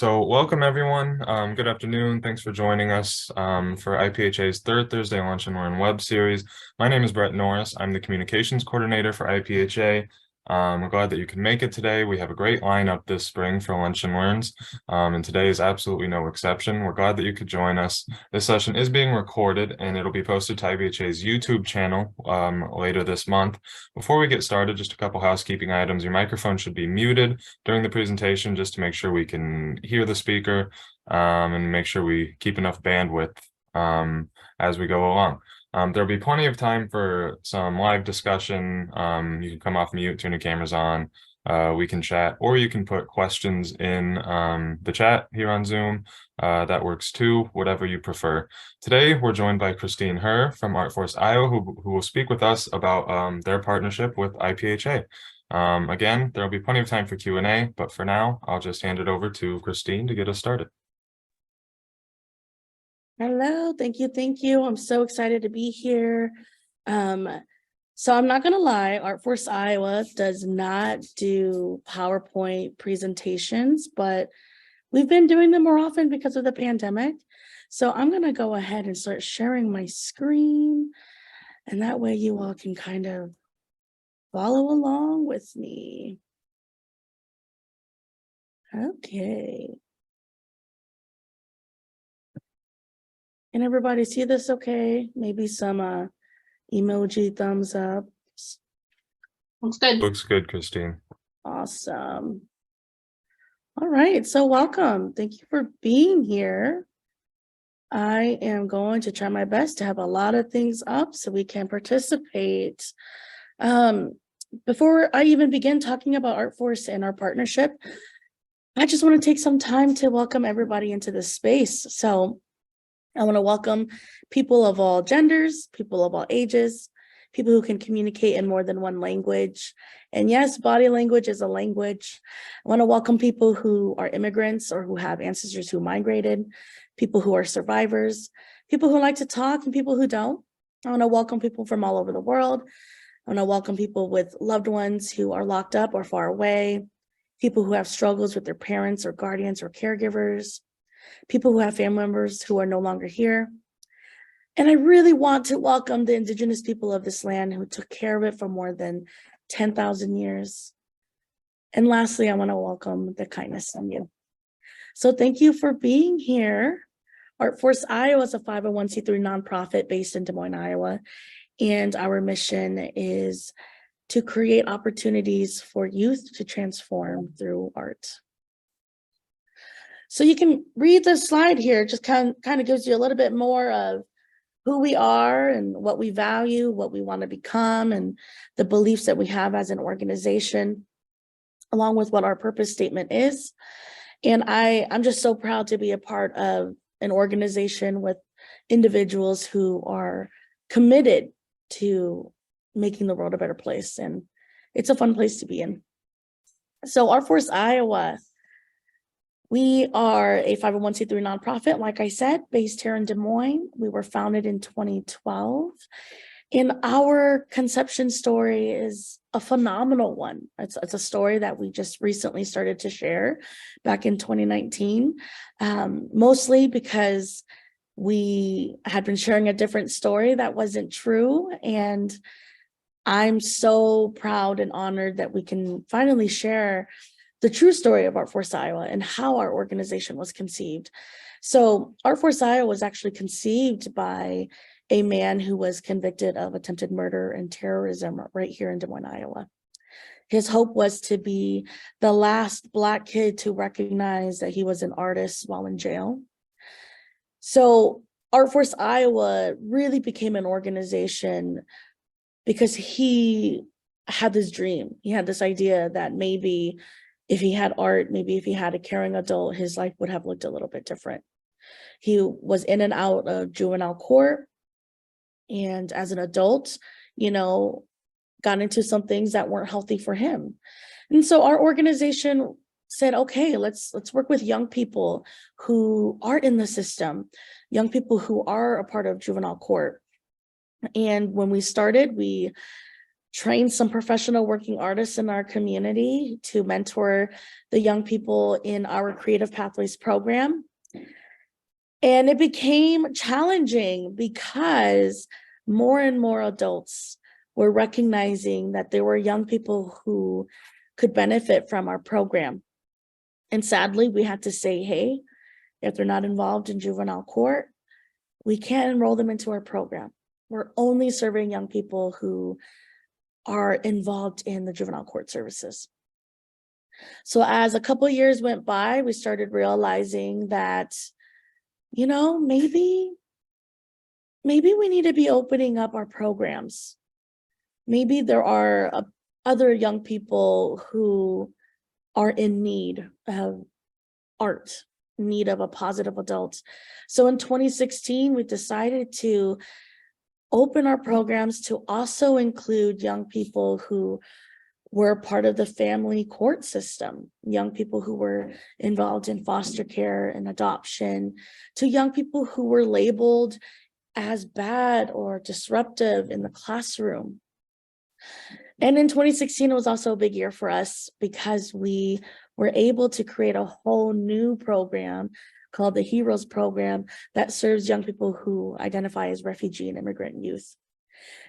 So welcome everyone. Good afternoon. Thanks for joining us for IPHA's third Thursday Lunch and Learn web series. My name is Brett Norris. I'm the communications coordinator for IPHA. We're glad that you can make it today. We have a great lineup this spring for Lunch and Learns, and today is absolutely no exception. We're glad that you could join us. This session is being recorded and it'll be posted to IPHA's YouTube channel later this month. Before we get started, just a couple housekeeping items. Your microphone should be muted during the presentation just to make sure we can hear the speaker and make sure we keep enough bandwidth as we go along. There'll be plenty of time for some live discussion. You can come off mute, turn your cameras on. We can chat, or you can put questions in the chat here on Zoom. That works too, whatever you prefer. Today, we're joined by Christine Herr from ArtForce Iowa, who will speak with us about their partnership with IPHA. Again, there'll be plenty of time for Q&A, but for now, I'll just hand it over to Christine to get us started. Hello, thank you. I'm so excited to be here. So I'm not gonna lie, ArtForce Iowa does not do PowerPoint presentations, but we've been doing them more often because of the pandemic. So I'm gonna go ahead and start sharing my screen, and that way you all can kind of follow along with me. Okay. Can everybody see this okay? Maybe some emoji thumbs up. Looks good. Looks good, Christine. Awesome. All right, so welcome. Thank you for being here. I am going to try my best to have a lot of things up so we can participate. Before I even begin talking about ArtForce and our partnership, I just want to take some time to welcome everybody into this space. So I want to welcome people of all genders, people of all ages, people who can communicate in more than one language. And yes, body language is a language. I want to welcome people who are immigrants or who have ancestors who migrated, people who are survivors, people who like to talk and people who don't. I want to welcome people from all over the world. I want to welcome people with loved ones who are locked up or far away, people who have struggles with their parents or guardians or caregivers, people who have family members who are no longer here. And I really want to welcome the indigenous people of this land who took care of it for more than 10,000 years. And lastly, I want to welcome the kindness in you. So thank you for being here. ArtForce Iowa is a 501c3 nonprofit based in Des Moines, Iowa. And our mission is to create opportunities for youth to transform through art. So you can read the slide here, just kind of gives you a little bit more of who we are and what we value, what we want to become, and the beliefs that we have as an organization, along with what our purpose statement is. And I'm just so proud to be a part of an organization with individuals who are committed to making the world a better place. And it's a fun place to be in. So ArtForce Iowa, we are a 501c3 nonprofit, like I said, based here in Des Moines. We were founded in 2012. And our conception story is a phenomenal one. It's a story that we just recently started to share back in 2019, mostly because we had been sharing a different story that wasn't true. And I'm so proud and honored that we can finally share the true story of ArtForce Iowa and how our organization was conceived. So ArtForce Iowa was actually conceived by a man who was convicted of attempted murder and terrorism right here in Des Moines, Iowa. His hope was to be the last Black kid to recognize that he was an artist while in jail. So ArtForce Iowa really became an organization because he had this dream. He had this idea that maybe if he had art, maybe if he had a caring adult, his life would have looked a little bit different. He was in and out of juvenile court. And as an adult, got into some things that weren't healthy for him. And so our organization said, okay, let's work with young people who are in the system, young people who are a part of juvenile court. And when we started, we trained some professional working artists in our community to mentor the young people in our Creative Pathways program. And it became challenging because more and more adults were recognizing that there were young people who could benefit from our program. And sadly, we had to say, hey, if they're not involved in juvenile court, we can't enroll them into our program. We're only serving young people who are involved in the juvenile court services. So as a couple of years went by, we started realizing that, you know, maybe we need to be opening up our programs. Maybe there are other young people who are in need of art, need of a positive adult. So in 2016, we decided to open our programs to also include young people who were part of the family court system, young people who were involved in foster care and adoption, to young people who were labeled as bad or disruptive in the classroom. And in 2016, it was also a big year for us because we were able to create a whole new program called the HEROES program that serves young people who identify as refugee and immigrant youth.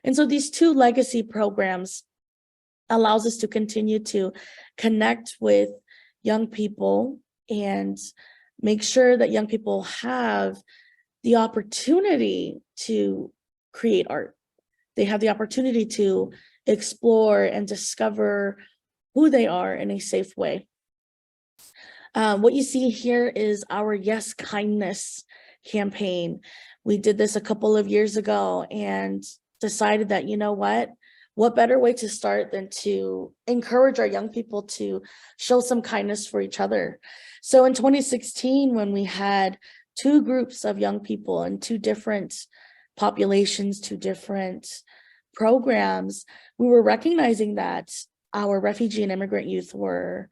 And so these two legacy programs allows us to continue to connect with young people and make sure that young people have the opportunity to create art. They have the opportunity to explore and discover who they are in a safe way. What you see here is our Yes Kindness campaign. We did this a couple of years ago and decided that, you know what better way to start than to encourage our young people to show some kindness for each other. So in 2016, when we had two groups of young people in two different populations, two different programs, we were recognizing that our refugee and immigrant youth were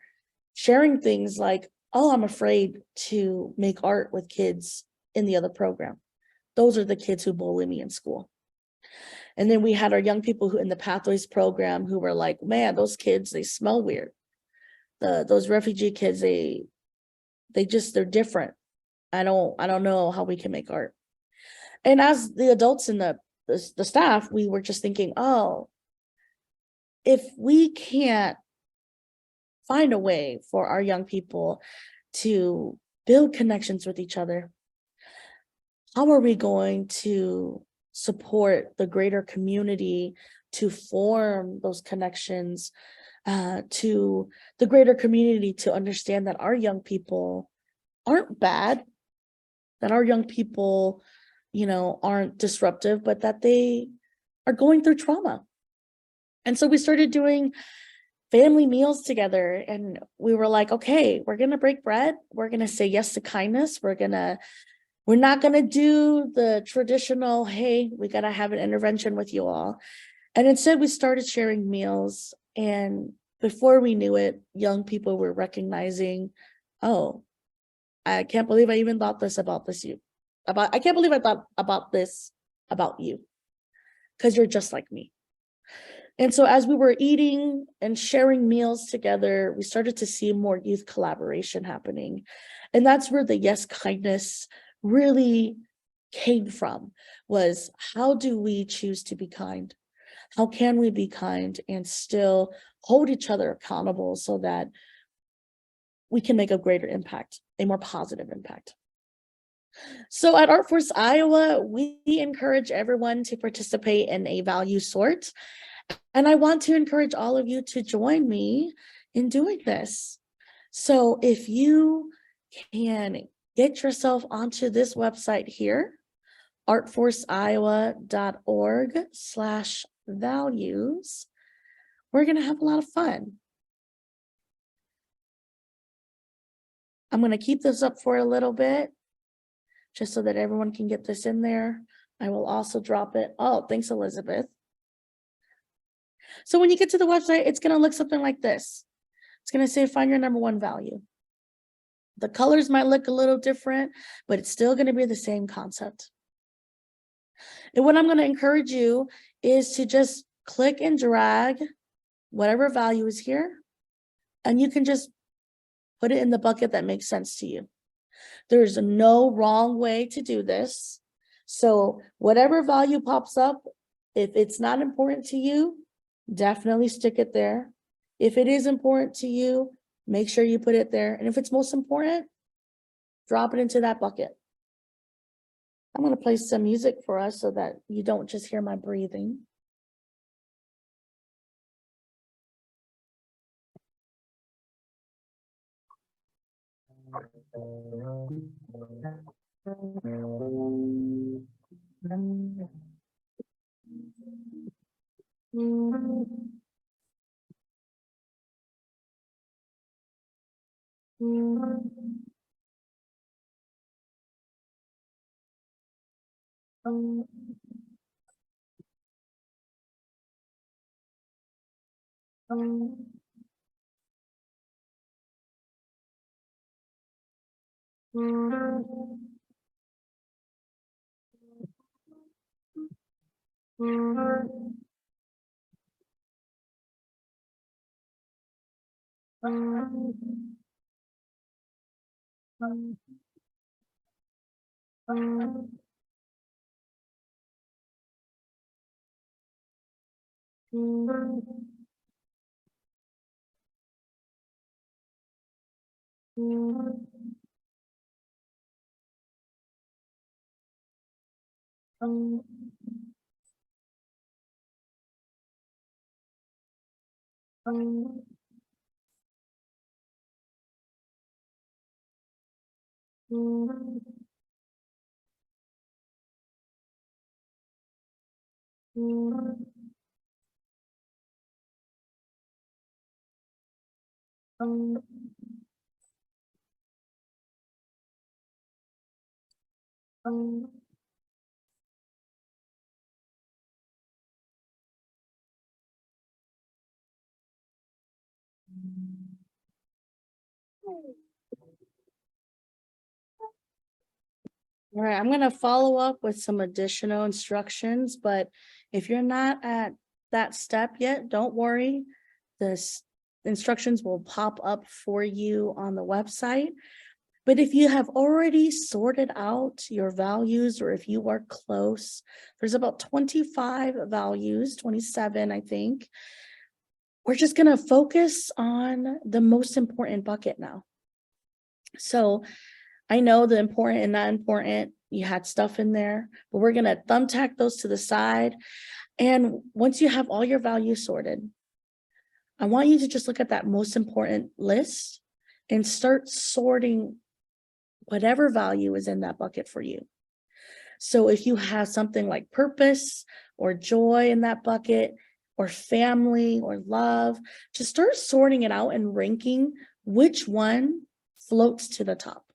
sharing things like, oh, I'm afraid to make art with kids in the other program. Those are the kids who bully me in school. And then we had our young people who in the Pathways program who were like, man, those kids, they smell weird. Those refugee kids, they're different. I don't know how we can make art. And as the adults and the staff, we were just thinking, oh, if we can't find a way for our young people to build connections with each other, how are we going to support the greater community to form those connections, to the greater community to understand that our young people aren't bad, that our young people, aren't disruptive, but that they are going through trauma. And so we started doing family meals together, and we were like, okay, we're going to break bread. We're going to say yes to kindness. We're not going to do the traditional, hey, we got to have an intervention with you all. And instead we started sharing meals. And before we knew it, young people were recognizing, oh, I can't believe I even thought this about you. I can't believe I thought about this about you, because you're just like me. And so as we were eating and sharing meals together, we started to see more youth collaboration happening. And that's where the Yes Kindness really came from, was how do we choose to be kind? How can we be kind and still hold each other accountable so that we can make a greater impact, a more positive impact? So at ArtForce Iowa, we encourage everyone to participate in a value sort. And I want to encourage all of you to join me in doing this. So if you can get yourself onto this website here, artforceiowa.org/values, we're going to have a lot of fun. I'm going to keep this up for a little bit, just so that everyone can get this in there. I will also drop it. Oh, thanks, Elizabeth. So when you get to the website, it's going to look something like this. It's going to say, find your number one value. The colors might look a little different, but it's still going to be the same concept. And what I'm going to encourage you is to just click and drag whatever value is here, and you can just put it in the bucket that makes sense to you. There's no wrong way to do this. So whatever value pops up, if it's not important to you, definitely stick it there. If it is important to you, make sure you put it there. And if it's most important, drop it into that bucket. I'm going to play some music for us so that you don't just hear my breathing. All right, I'm going to follow up with some additional instructions, but if you're not at that step yet, don't worry. The instructions will pop up for you on the website. But if you have already sorted out your values, or if you are close, there's about 25 values, 27, I think. We're just going to focus on the most important bucket now. So I know the important and not important, you had stuff in there, but we're going to thumbtack those to the side. And once you have all your values sorted, I want you to just look at that most important list and start sorting whatever value is in that bucket for you. So if you have something like purpose or joy in that bucket, or family or love, just start sorting it out and ranking which one floats to the top.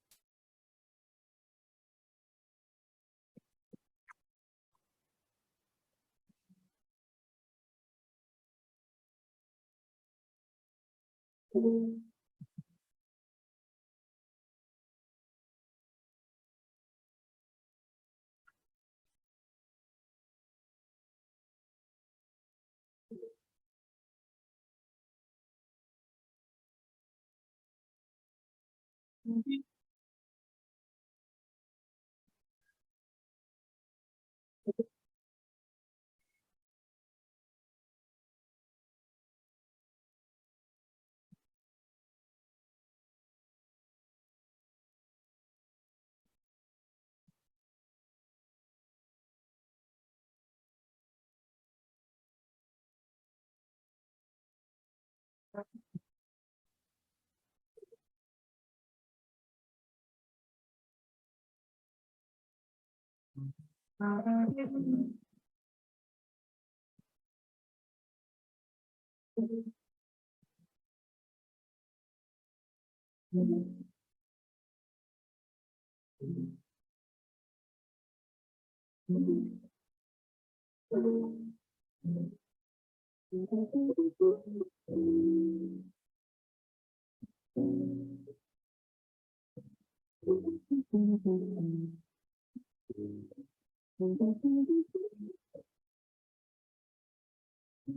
All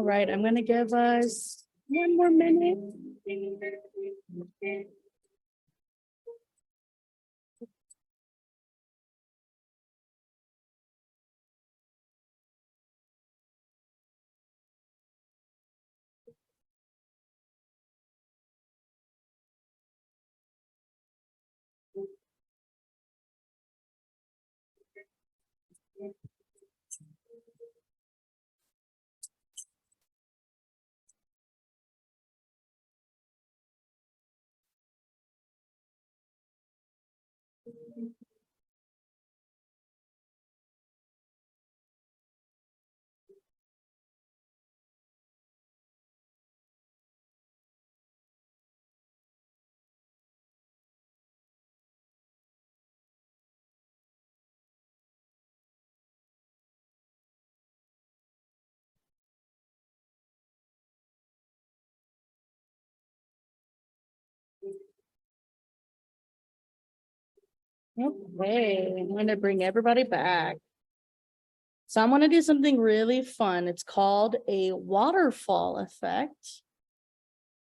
right, I'm gonna give us 1 more minute. Okay, I'm gonna bring everybody back. So I'm gonna do something really fun. It's called a waterfall effect.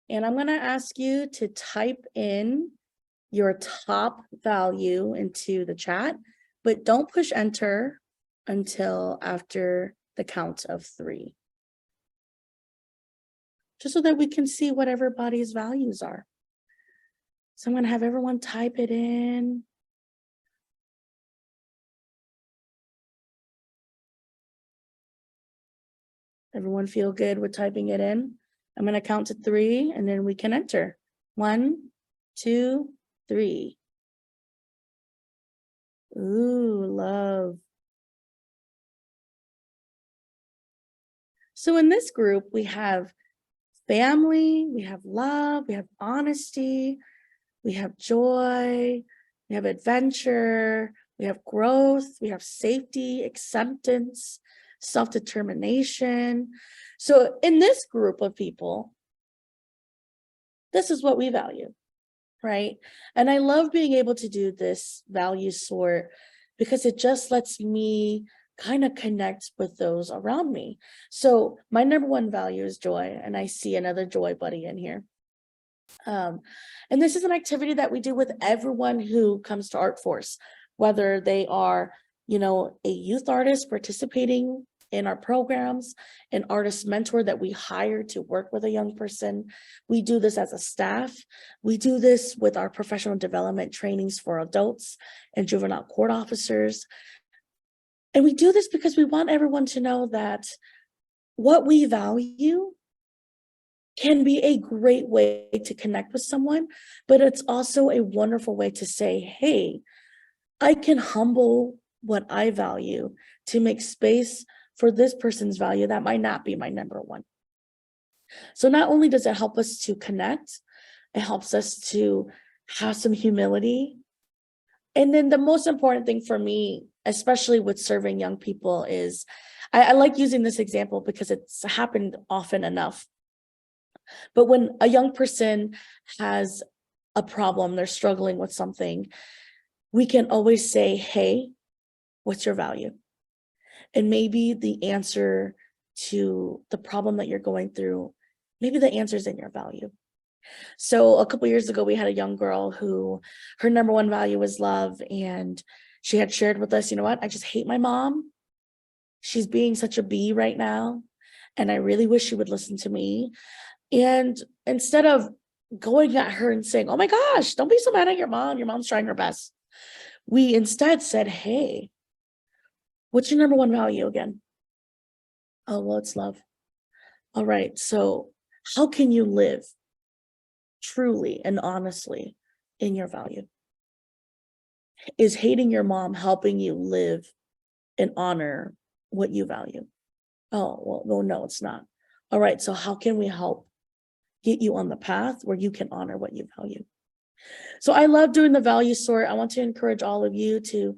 And I'm gonna ask you to type in your top value into the chat, but don't push enter until after the count of 3. Just so that we can see what everybody's values are. So I'm gonna have everyone type it in. Everyone feel good with typing it in? I'm gonna count to 3 and then we can enter. 1, 2, 3. Ooh, love. So in this group, we have family, we have love, we have honesty, we have joy, we have adventure, we have growth, we have safety, acceptance, self-determination. So in this group of people, this is what we value, right? And I love being able to do this value sort because it just lets me kind of connect with those around me. So my number 1 value is joy, and I see another joy buddy in here. And this is an activity that we do with everyone who comes to ArtForce, whether they are, a youth artist participating in our programs, an artist mentor that we hire to work with a young person. We do this as a staff. We do this with our professional development trainings for adults and juvenile court officers. And we do this because we want everyone to know that what we value can be a great way to connect with someone, but it's also a wonderful way to say, hey, I can humble what I value to make space for this person's value that might not be my number 1. So not only does it help us to connect, it helps us to have some humility. And then the most important thing for me, especially with serving young people, is I like using this example because it's happened often enough. But when a young person has a problem, they're struggling with something, we can always say, hey, what's your value? And maybe the answer to the problem that you're going through, maybe the answer is in your value. So a couple years ago, we had a young girl who her number one value was love. And she had shared with us, you know what, I just hate my mom. She's being such a bee right now. And I really wish she would listen to me. And instead of going at her and saying, oh my gosh, don't be so mad at your mom. Your mom's trying her best. We instead said, hey, what's your number one value again? Oh, well, it's love. All right. So how can you live truly and honestly in your value? Is hating your mom helping you live and honor what you value? Oh, well, no, it's not. All right. So how can we help get you on the path where you can honor what you value? So I love doing the value sort. I want to encourage all of you to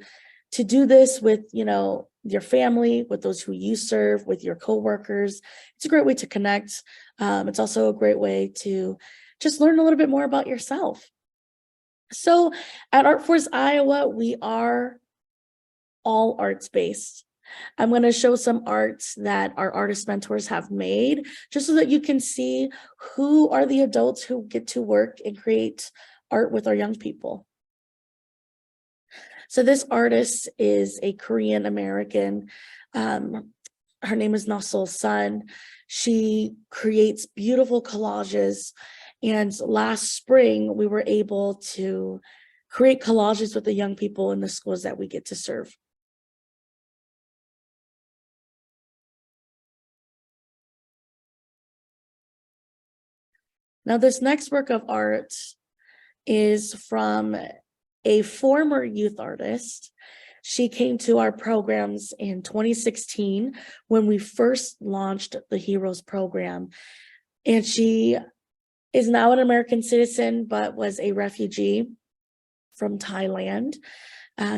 do this with, your family, with those who you serve, with your coworkers. It's a great way to connect. It's also a great way to just learn a little bit more about yourself. So at ArtForce Iowa, we are all arts based. I'm going to show some arts that our artist mentors have made, just so that you can see who are the adults who get to work and create art with our young people. So this artist is a Korean American. Her name is Nasul Sun. She creates beautiful collages. And last spring, we were able to create collages with the young people in the schools that we get to serve. Now, this next work of art is from a former youth artist. She came to our programs in 2016 when we first launched the Heroes program. And she is now an American citizen, but was a refugee from Thailand.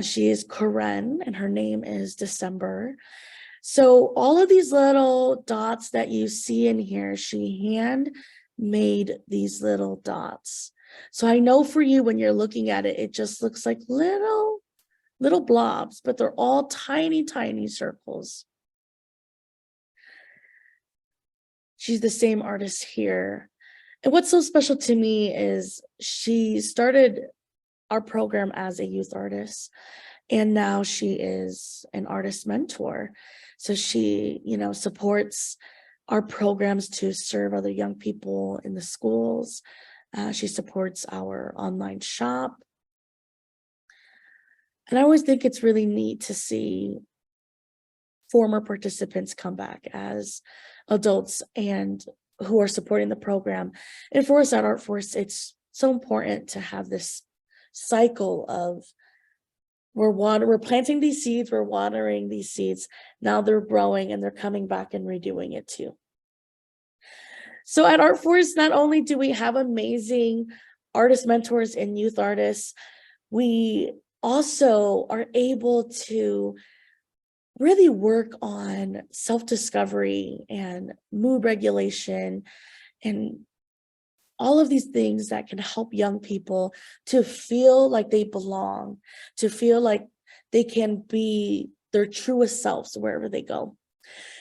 She is Karen, and her name is December. So all of these little dots that you see in here, she hand made these little dots. So I know for you, when you're looking at it, it just looks like little blobs, but they're all tiny, tiny circles. She's the same artist here. And what's so special to me is she started our program as a youth artist, and now she is an artist mentor. So she, supports our programs to serve other young people in the schools. She supports our online shop. And I always think it's really neat to see former participants come back as adults and who are supporting the program. And for us at ArtForce, it's so important to have this cycle of we're planting these seeds, we're watering these seeds. Now they're growing and they're coming back and redoing it too. So at ArtForce, not only do we have amazing artist mentors and youth artists, we also are able to really work on self-discovery and mood regulation and all of these things that can help young people to feel like they belong, to feel like they can be their truest selves wherever they go.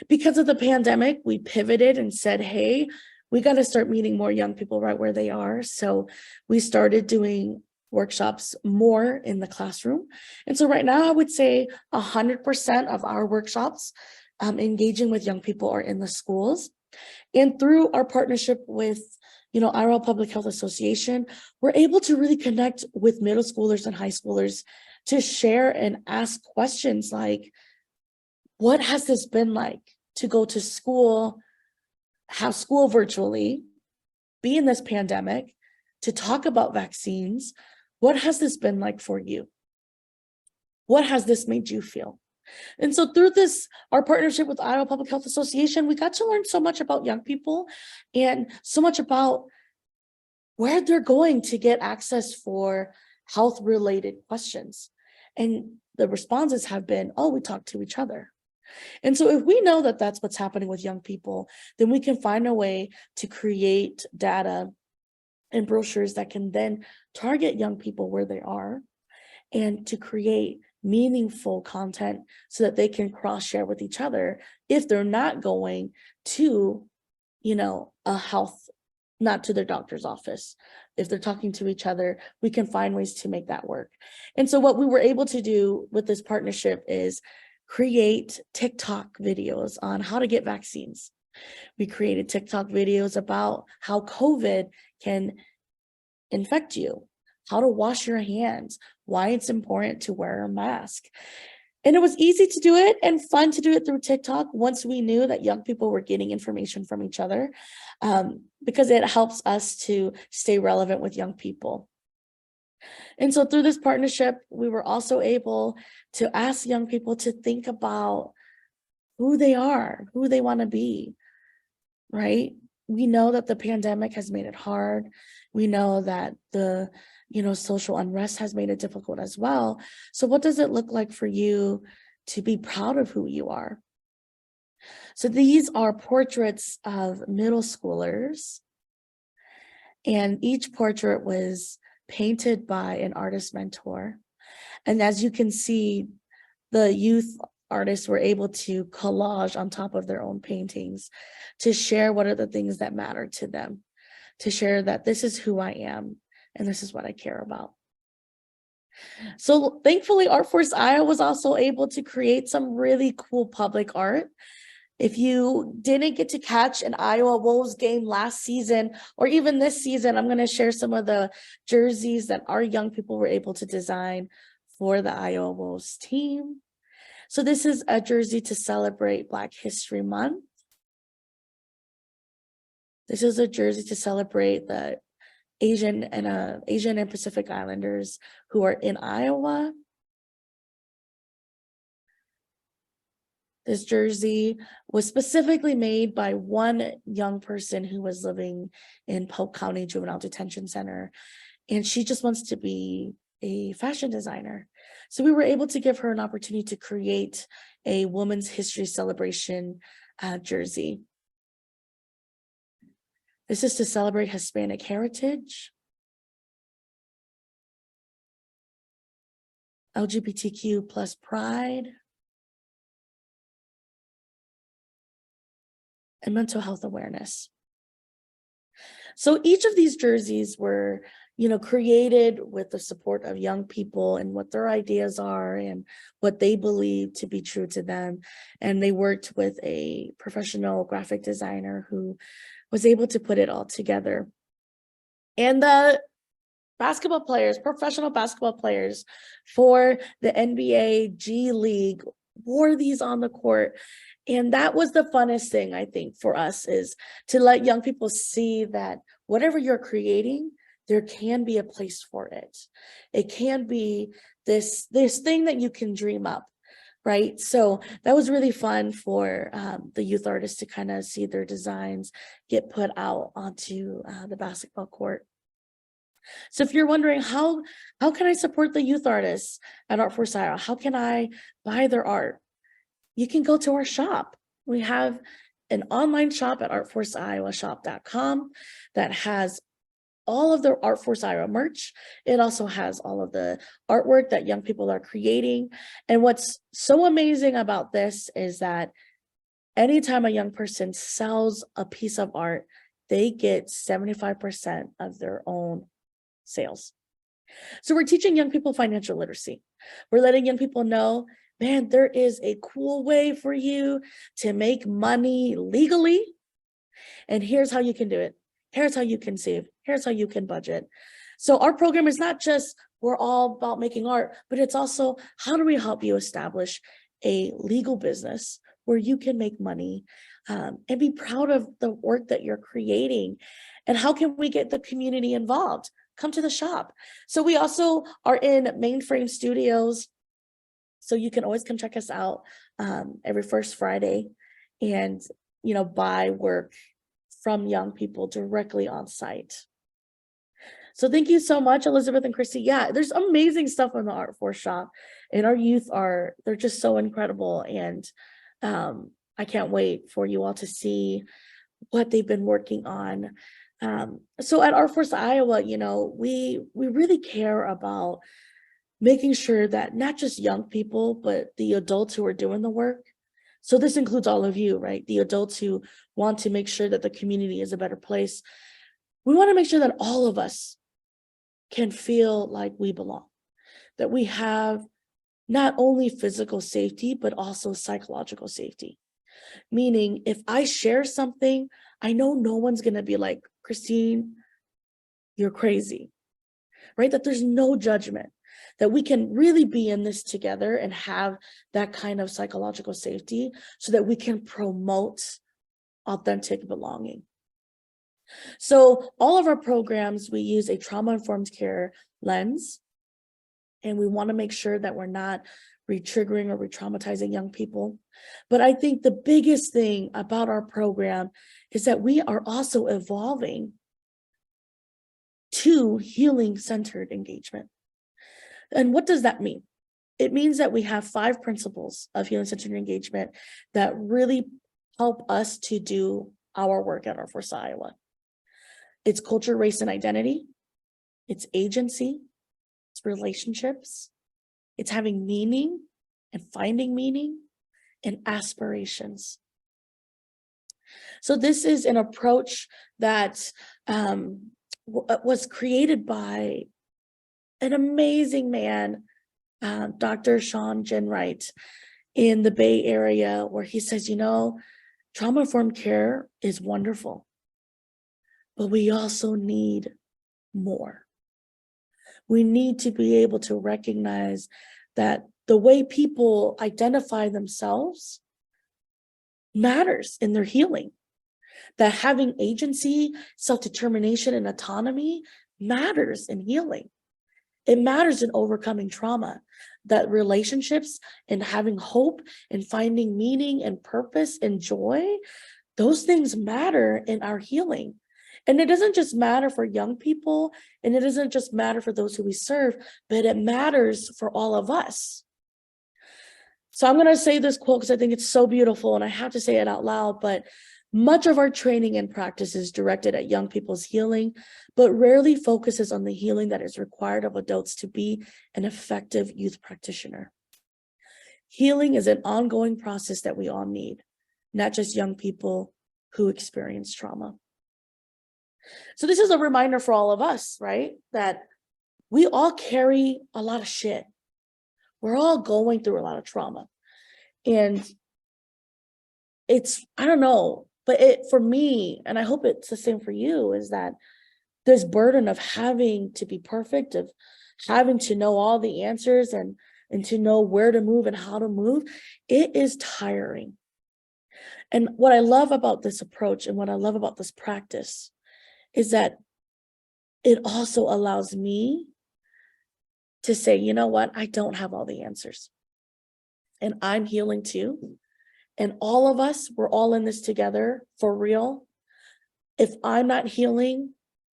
Because of the pandemic, we pivoted and said, hey, we got to start meeting more young people right where they are. So we started doing workshops more in the classroom. And so right now, I would say 100% of our workshops engaging with young people are in the schools. And through our partnership with Iowa Public Health Association, we're able to really connect with middle schoolers and high schoolers to share and ask questions like, what has this been like to go to school, have school virtually, be in this pandemic, to talk about vaccines? What has this been like for you? What has this made you feel? And so through our partnership with Iowa Public Health Association, we got to learn so much about young people and so much about where they're going to get access for health-related questions. And the responses have been, oh, we talk to each other. And so if we know that that's what's happening with young people, then we can find a way to create data and brochures that can then target young people where they are and to create meaningful content so that they can cross-share with each other if they're not going to, a health, not to their doctor's office. If they're talking to each other, we can find ways to make that work. And so what we were able to do with this partnership is create TikTok videos on how to get vaccines. We created TikTok videos about how COVID can infect you, how to wash your hands, why it's important to wear a mask. And it was easy to do it and fun to do it through TikTok once we knew that young people were getting information from each other, because it helps us to stay relevant with young people. And so through this partnership, we were also able to ask young people to think about who they are, who they want to be, right? We know that the pandemic has made it hard. We know that the social unrest has made it difficult as well. So what does it look like for you to be proud of who you are? So these are portraits of middle schoolers, and each portrait was painted by an artist mentor. And as you can see, the youth artists were able to collage on top of their own paintings to share what are the things that matter to them, to share that this is who I am and this is what I care about. So thankfully, ArtForce Iowa was also able to create some really cool public art. If you didn't get to catch an Iowa Wolves game last season, or even this season, I'm going to share some of the jerseys that our young people were able to design for the Iowa Wolves team. So this is a jersey to celebrate Black History Month. This is a jersey to celebrate the Asian and Pacific Islanders who are in Iowa. This jersey was specifically made by one young person who was living in Polk County Juvenile Detention Center, and she just wants to be a fashion designer. So we were able to give her an opportunity to create a Women's History Celebration jersey. This is to celebrate Hispanic heritage, LGBTQ plus pride, and mental health awareness. So each of these jerseys were, created with the support of young people and what their ideas are and what they believe to be true to them. And they worked with a professional graphic designer who was able to put it all together. And the basketball players, professional basketball players for the NBA G League wore these on the court. And that was the funnest thing, I think, for us, is to let young people see that whatever you're creating, there can be a place for it. It can be this thing that you can dream up, right? So that was really fun for the youth artists to kind of see their designs get put out onto the basketball court. So if you're wondering, how can I support the youth artists at ArtForce Iowa? How can I buy their art? You can go to our shop. We have an online shop at artforceiowashop.com that has all of the ArtForce Iowa merch. It also has all of the artwork that young people are creating. And what's so amazing about this is that anytime a young person sells a piece of art, they get 75% of their own sales. So we're teaching young people financial literacy. We're letting young people know, man, there is a cool way for you to make money legally. And here's how you can do it. Here's how you can save. Here's how you can budget. So our program is not just we're all about making art, but it's also how do we help you establish a legal business where you can make money and be proud of the work that you're creating. And how can we get the community involved? Come to the shop. So we also are in Mainframe Studios. So you can always come check us out every first Friday and, buy work from young people directly on site. So thank you so much, Elizabeth and Christy. Yeah, there's amazing stuff in the ArtForce shop, and our youth they're just so incredible. And I can't wait for you all to see what they've been working on. So at ArtForce Iowa, we really care about making sure that not just young people, but the adults who are doing the work. So this includes all of you, right? The adults who want to make sure that the community is a better place. We want to make sure that all of us can feel like we belong, that we have not only physical safety, but also psychological safety. Meaning, if I share something, I know no one's going to be like, Christine, you're crazy, right? That there's no judgment, that we can really be in this together and have that kind of psychological safety so that we can promote authentic belonging. So all of our programs, we use a trauma-informed care lens, and we want to make sure that we're not re-triggering or re-traumatizing young people. But I think the biggest thing about our program is that we are also evolving to healing-centered engagement. And what does that mean? It means that we have 5 principles of healing-centered engagement that really help us to do our work at ArtForce Iowa. It's culture, race, and identity. It's agency. It's relationships. It's having meaning and finding meaning, and aspirations. So this is an approach that was created by an amazing man, Dr. Sean Jenwright, in the Bay Area, where he says, you know, trauma-informed care is wonderful, but we also need more. We need to be able to recognize that the way people identify themselves matters in their healing, that having agency, self-determination, and autonomy matters in healing. It matters in overcoming trauma, that relationships and having hope and finding meaning and purpose and joy, those things matter in our healing. And it doesn't just matter for young people, and it doesn't just matter for those who we serve, but it matters for all of us. So I'm going to say this quote because I think it's so beautiful, and I have to say it out loud, but much of our training and practice is directed at young people's healing, but rarely focuses on the healing that is required of adults to be an effective youth practitioner. Healing is an ongoing process that we all need, not just young people who experience trauma. So this is a reminder for all of us, right? That we all carry a lot of shit. We're all going through a lot of trauma. And it's, I don't know, but for me, and I hope it's the same for you, is that this burden of having to be perfect, of having to know all the answers and to know where to move and how to move, it is tiring. And what I love about this approach and what I love about this practice is that it also allows me to say, you know what, I don't have all the answers. And I'm healing too. And all of us, we're all in this together for real. If I'm not healing,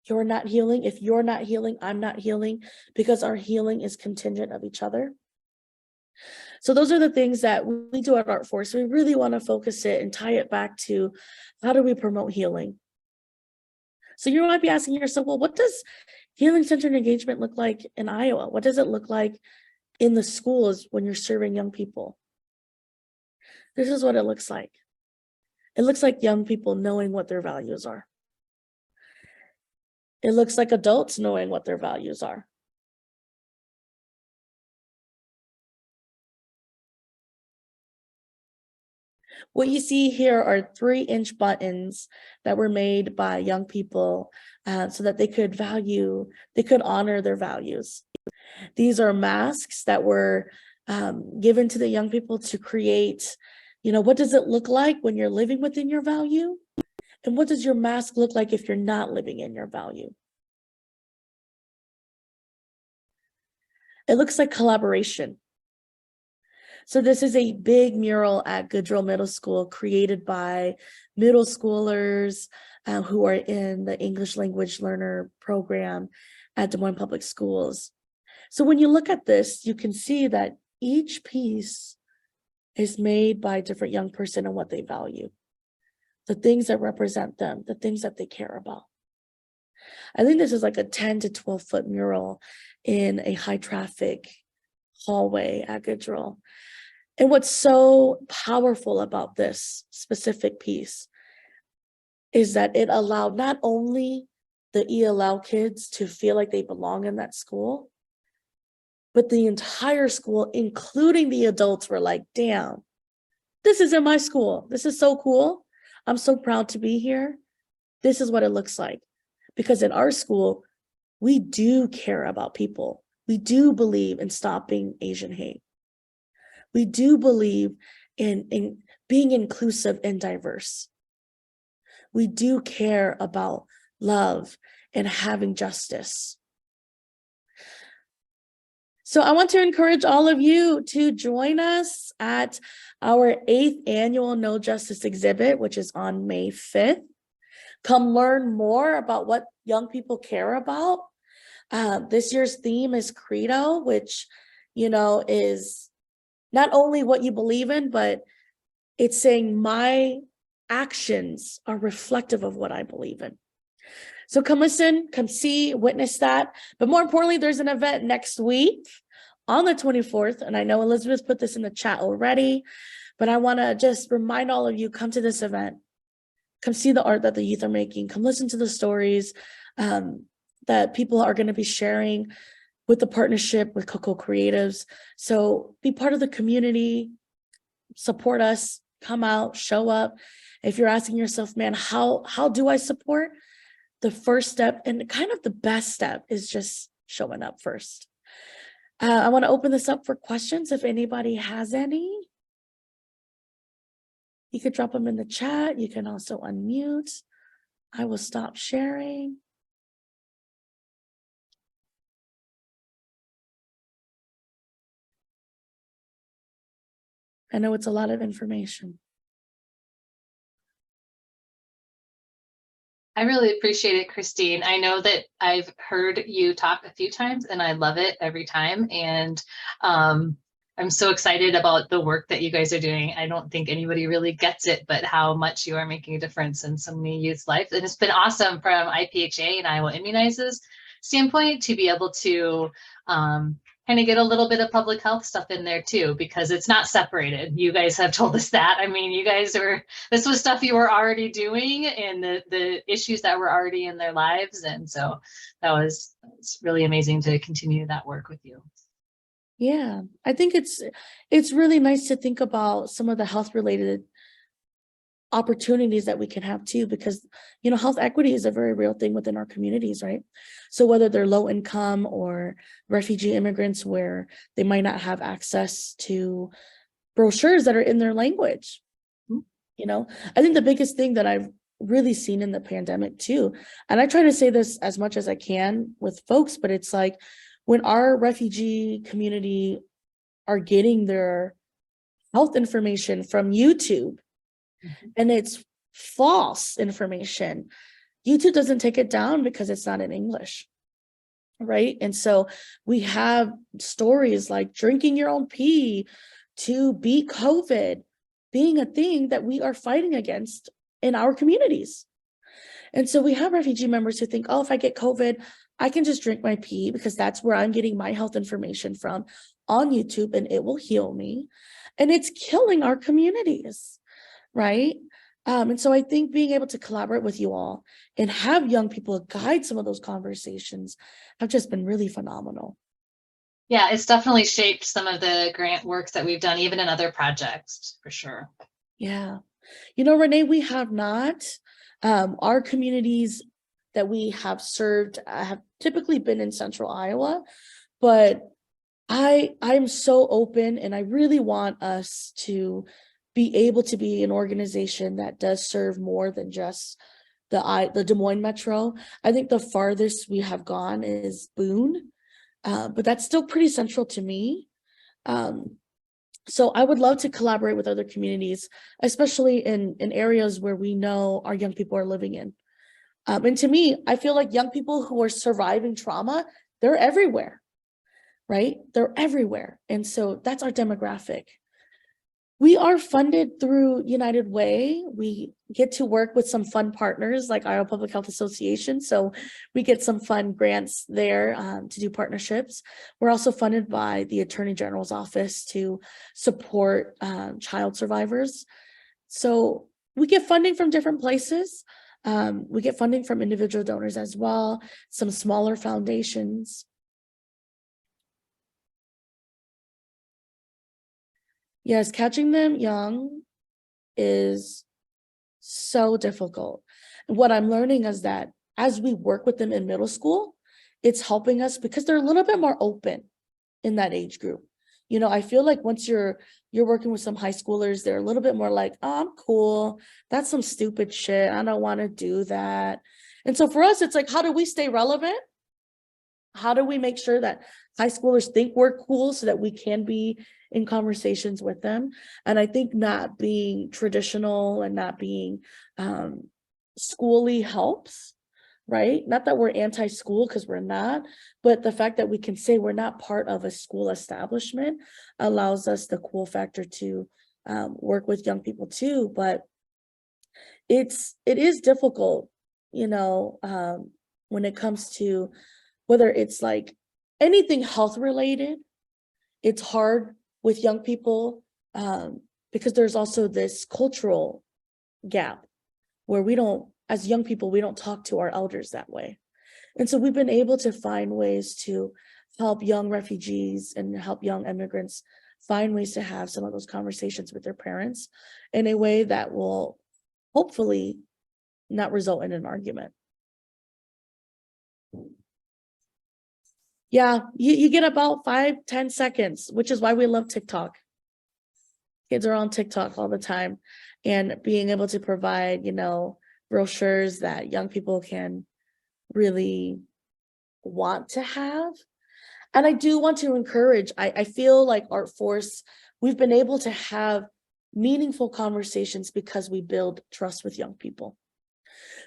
you're not healing. If you're not healing, I'm not healing, because our healing is contingent of each other. So those are the things that we do at ArtForce. We really want to focus it and tie it back to how do we promote healing? So you might be asking yourself, well, what does healing-centered engagement look like in Iowa? What does it look like in the schools when you're serving young people? This is what it looks like. It looks like young people knowing what their values are. It looks like adults knowing what their values are. What you see here are 3-inch buttons that were made by young people so that they could honor their values. These are masks that were given to the young people to create, what does it look like when you're living within your value? And what does your mask look like if you're not living in your value? It looks like collaboration. So this is a big mural at Goodrill Middle School created by middle schoolers who are in the English language learner program at Des Moines Public Schools. So when you look at this, you can see that each piece is made by a different young person and what they value, the things that represent them, the things that they care about. I think this is like a 10 to 12 foot mural in a high traffic hallway at Goodrill. And what's so powerful about this specific piece is that it allowed not only the ELL kids to feel like they belong in that school, but the entire school, including the adults, were like, damn, this is in my school. This is so cool. I'm so proud to be here. This is what it looks like. Because in our school, we do care about people. We do believe in stopping Asian hate. We do believe in being inclusive and diverse. We do care about love and having justice. So I want to encourage all of you to join us at our 8th annual No Justice exhibit, which is on May 5th. Come learn more about what young people care about. This year's theme is Credo, which, is not only what you believe in, but it's saying my actions are reflective of what I believe in. So come listen, come see, witness that. But more importantly, there's an event next week on the 24th. And I know Elizabeth put this in the chat already, but I want to just remind all of you, come to this event. Come see the art that the youth are making. Come listen to the stories that people are going to be sharing with the partnership with Coco Creatives. So be part of the community, support us, come out, show up. If you're asking yourself, man, how do I support? The first step and kind of the best step is just showing up first. I want to open this up for questions if anybody has any. You could drop them in the chat. You can also unmute. I will stop sharing. I know it's a lot of information. I really appreciate it, Christine. I know that I've heard you talk a few times and I love it every time. And I'm so excited about the work that you guys are doing. I don't think anybody really gets it, but how much you are making a difference in so many youth's life. And it's been awesome from IPHA and Iowa Immunizes standpoint to be able to kind of get a little bit of public health stuff in there too, because it's not separated. You guys have told us that. I mean, this was stuff you were already doing and the issues that were already in their lives. And so it's really amazing to continue that work with you. Yeah, I think it's really nice to think about some of the health related opportunities that we can have too, because health equity is a very real thing within our communities, right? So whether they're low income or refugee immigrants where they might not have access to brochures that are in their language, I think the biggest thing that I've really seen in the pandemic too, and I try to say this as much as I can with folks, but it's like when our refugee community are getting their health information from YouTube, and it's false information, YouTube doesn't take it down because it's not in English, right? And so we have stories like drinking your own pee to beat COVID being a thing that we are fighting against in our communities. And so we have refugee members who think, oh, if I get COVID, I can just drink my pee because that's where I'm getting my health information from on YouTube and it will heal me. And it's killing our communities. Right? And so I think being able to collaborate with you all and have young people guide some of those conversations have just been really phenomenal. Yeah, it's definitely shaped some of the grant works that we've done, even in other projects, for sure. Yeah. Renee, we have not. Our communities that we have served have typically been in Central Iowa, but I'm so open and I really want us to be able to be an organization that does serve more than just the Des Moines Metro. I think the farthest we have gone is Boone, but that's still pretty central to me. So I would love to collaborate with other communities, especially in areas where we know our young people are living in. And to me, I feel like young people who are surviving trauma, they're everywhere, right? They're everywhere. And so that's our demographic. We are funded through United Way. We get to work with some fun partners like Iowa Public Health Association. So we get some fun grants there to do partnerships. We're also funded by the Attorney General's office to support child survivors. So we get funding from different places. We get funding from individual donors as well, some smaller foundations. Yes, catching them young is so difficult. What I'm learning is that as we work with them in middle school, it's helping us because they're a little bit more open in that age group. You know, I feel like once you're working with some high schoolers, they're a little bit more like, oh, I'm cool. That's some stupid shit. I don't want to do that. And so for us, it's like, how do we stay relevant? How do we make sure that high schoolers think we're cool so that we can be in conversations with them? And I think not being traditional and not being schooly helps, right? Not that we're anti-school, because we're not, but the fact that we can say we're not part of a school establishment allows us the cool factor to work with young people too. But it is difficult, you know, when it comes to whether it's like anything health related. It's hard with young people because there's also this cultural gap where we don't, as young people, we don't talk to our elders that way. And so we've been able to find ways to help young refugees and help young immigrants find ways to have some of those conversations with their parents in a way that will hopefully not result in an argument. Yeah, you get about 5-10 seconds, which is why we love TikTok. Kids are on TikTok all the time, and being able to provide, you know, brochures that young people can really want to have. And I do want to encourage, I feel like ArtForce, we've been able to have meaningful conversations because we build trust with young people.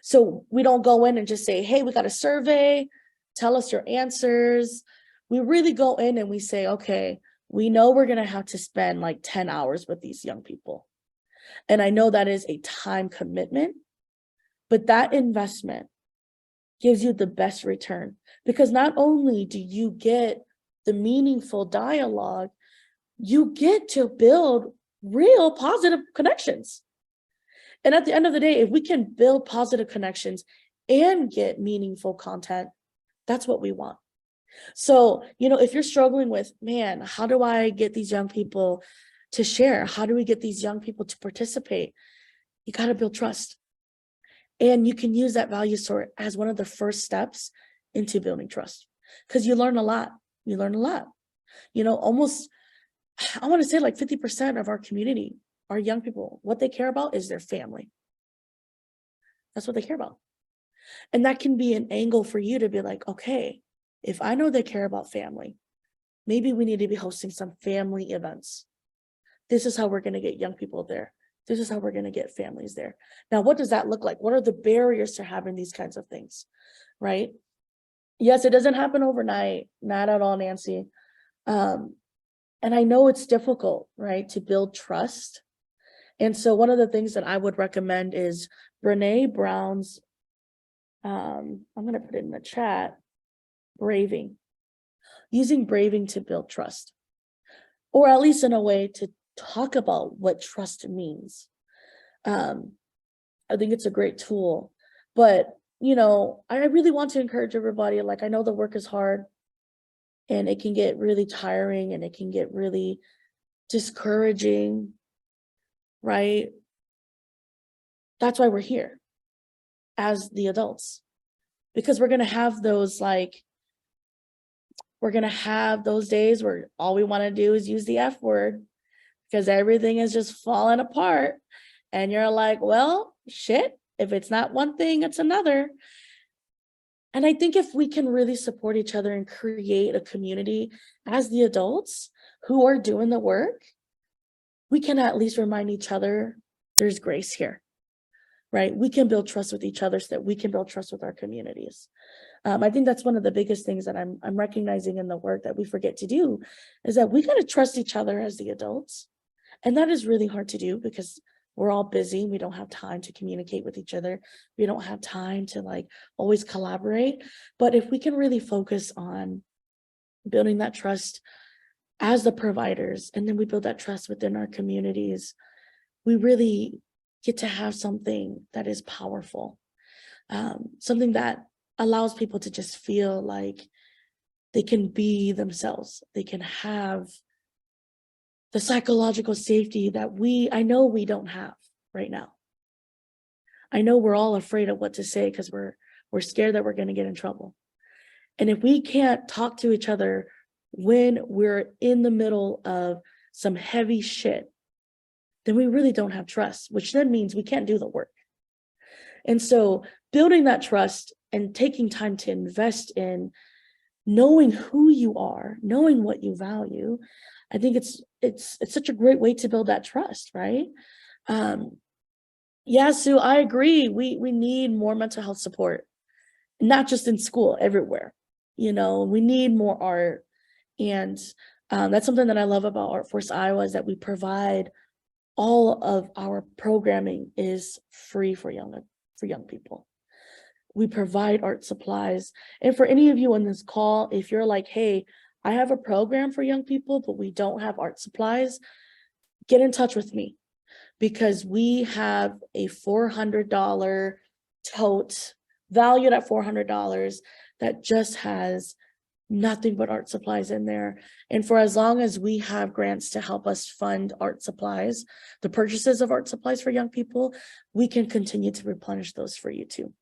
So we don't go in and just say, hey, we got a survey, tell us your answers. We really go in and we say, okay, we know we're going to have to spend like 10 hours with these young people. And I know that is a time commitment, but that investment gives you the best return, because not only do you get the meaningful dialogue, you get to build real positive connections. And at the end of the day, if we can build positive connections and get meaningful content, that's what we want. So, you know, if you're struggling with, man, how do I get these young people to share? How do we get these young people to participate? You got to build trust. And you can use that value sort as one of the first steps into building trust, because you learn a lot. You learn a lot. You know, almost, I want to say like 50% of our community, our young people, what they care about is their family. That's what they care about. And that can be an angle for you to be like, okay, if I know they care about family, maybe we need to be hosting some family events. This is how we're going to get young people there. This is how we're going to get families there. Now, what does that look like? What are the barriers to having these kinds of things, right? Yes, it doesn't happen overnight. Not at all, Nancy. And I know it's difficult, right, to build trust. And so one of the things that I would recommend is Brene Brown's, I'm going to put it in the chat, braving, using braving to build trust, or at least in a way to talk about what trust means. I think it's a great tool, but, you know, I really want to encourage everybody. Like, I know the work is hard and it can get really tiring and it can get really discouraging, right? That's why we're here as the adults, because we're going to have those, like, we're going to have those days where all we want to do is use the F word because everything is just falling apart. And you're like, well, shit, if it's not one thing, it's another. And I think if we can really support each other and create a community as the adults who are doing the work, we can at least remind each other there's grace here, right? We can build trust with each other so that we can build trust with our communities. I think that's one of the biggest things that I'm recognizing in the work that we forget to do, is that we got to trust each other as the adults. And that is really hard to do because we're all busy. We don't have time to communicate with each other. We don't have time to like always collaborate. But if we can really focus on building that trust as the providers, and then we build that trust within our communities, we really get to have something that is powerful, something that allows people to just feel like they can be themselves. They can have the psychological safety that I know we don't have right now. I know we're all afraid of what to say because we're scared that we're going to get in trouble. And if we can't talk to each other when we're in the middle of some heavy shit, then we really don't have trust, which then means we can't do the work. And so building that trust and taking time to invest in knowing who you are, knowing what you value, I think it's such a great way to build that trust, right? Yeah, Sue, I agree. We need more mental health support, not just in school, everywhere. You know, we need more art. And that's something that I love about ArtForce Iowa is that we provide all of our programming is free for young people. We provide art supplies. And for any of you on this call, if you're like, hey, I have a program for young people, but we don't have art supplies, get in touch with me because we have a $400 tote valued at $400 that just has nothing but art supplies in there. And for as long as we have grants to help us fund art supplies, the purchases of art supplies for young people, we can continue to replenish those for you too.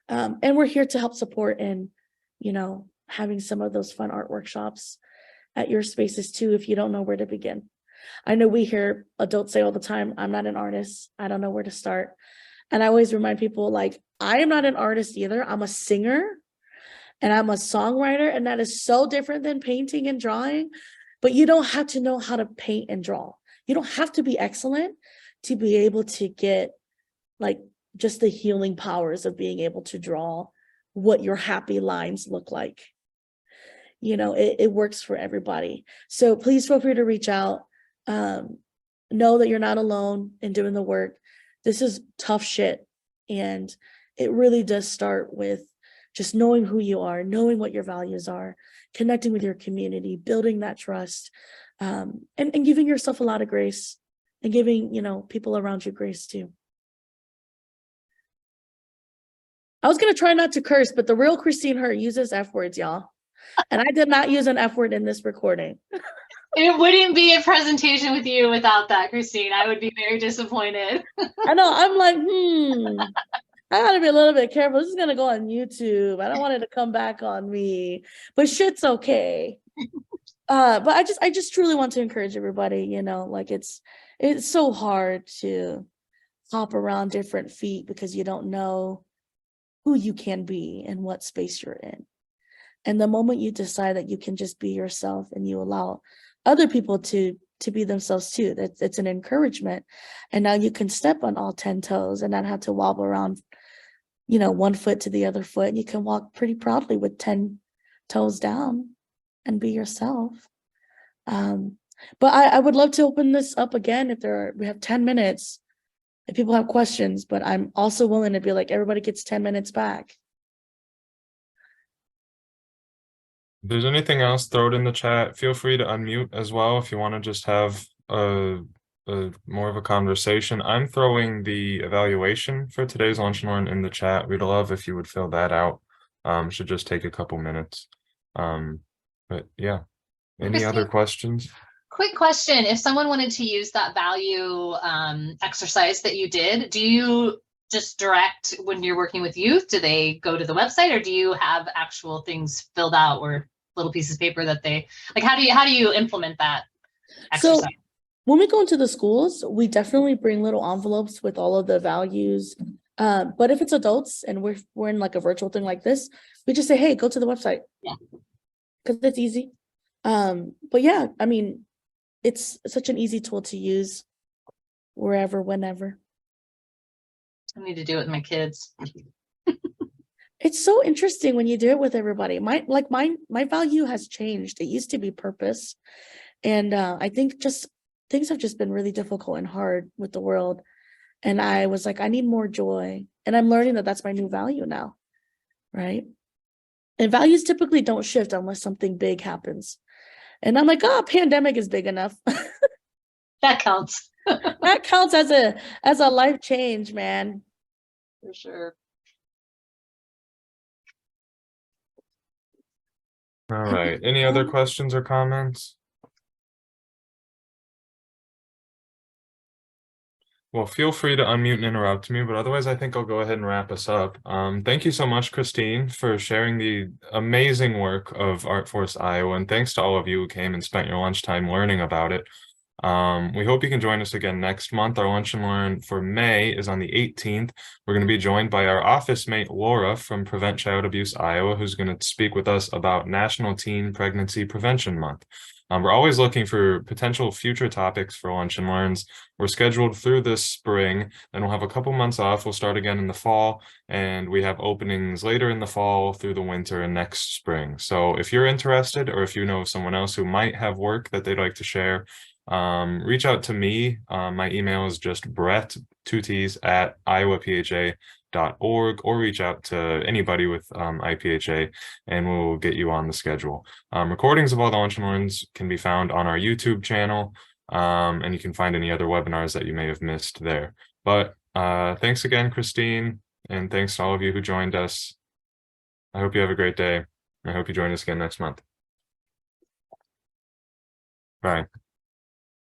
And we're here to help support in, you know, having some of those fun art workshops at your spaces too, if you don't know where to begin. I know we hear adults say all the time, I'm not an artist. I don't know where to start. And I always remind people like, I am not an artist either. I'm a singer and I'm a songwriter, and that is so different than painting and drawing. But you don't have to know how to paint and draw. You don't have to be excellent to be able to get like just the healing powers of being able to draw what your happy lines look like. You know, it works for everybody. So please feel free to reach out. Know that you're not alone in doing the work. This is tough shit. And it really does start with just knowing who you are, knowing what your values are, connecting with your community, building that trust, and giving yourself a lot of grace and giving, you know, people around you grace too. I was going to try not to curse, but the real Christine Hurt uses F words, y'all. And I did not use an F word in this recording. It wouldn't be a presentation with you without that, Christine. I would be very disappointed. I know. I'm like, I gotta be a little bit careful. This is gonna go on YouTube. I don't want it to come back on me, but shit's okay. But I just truly want to encourage everybody, you know, like it's so hard to hop around different feet because you don't know who you can be and what space you're in. And the moment you decide that you can just be yourself and you allow other people to be themselves too, it's an encouragement. And now you can step on all 10 toes and not have to wobble around, you know, one foot to the other foot. You can walk pretty proudly with 10 toes down and be yourself. But I would love to open this up again if we have 10 minutes, if people have questions, but I'm also willing to be like, everybody gets 10 minutes back. If there's anything else, throw it in the chat. Feel free to unmute as well if you want to just have a more of a conversation. I'm throwing the evaluation for today's Lunch and Learn in the chat. We'd love if you would fill that out. Should just take a couple minutes. But yeah, any other questions? Quick question. If someone wanted to use that value exercise that you did, do you just direct when you're working with youth? Do they go to the website or do you have actual things filled out or little pieces of paper that they like? How do you implement that exercise? So when we go into the schools, we definitely bring little envelopes with all of the values. But if it's adults and we're in like a virtual thing like this, we just say, hey, go to the website. Yeah. Because it's easy. But yeah, I mean, it's such an easy tool to use wherever, whenever. I need to do it with my kids. It's so interesting when you do it with everybody. My value has changed. It used to be purpose. And I think just things have just been really difficult and hard with the world. And I was like, I need more joy. And I'm learning that that's my new value now, right? And values typically don't shift unless something big happens. And I'm like, oh, pandemic is big enough. That counts. That counts as a life change, man. For sure. All right. Any other questions or comments? Well, feel free to unmute and interrupt me, but otherwise I think I'll go ahead and wrap us up. Thank you so much, Christine, for sharing the amazing work of ArtForce Iowa, and thanks to all of you who came and spent your lunchtime learning about it. We hope you can join us again next month. Our Lunch and Learn for May is on the 18th. We're going to be joined by our office mate, Laura, from Prevent Child Abuse Iowa, who's going to speak with us about National Teen Pregnancy Prevention Month. We're always looking for potential future topics for Lunch and Learns. We're scheduled through this spring, and we'll have a couple months off. We'll start again in the fall, and we have openings later in the fall through the winter and next spring. So if you're interested, or if you know of someone else who might have work that they'd like to share, reach out to me. My email is just Brett, 2 T's, at iowapha.org, or reach out to anybody with IPHA, and we'll get you on the schedule. Recordings of all the Lunch and Learns can be found on our YouTube channel, and you can find any other webinars that you may have missed there. But thanks again, Christine, and thanks to all of you who joined us. I hope you have a great day. I hope you join us again next month. Bye.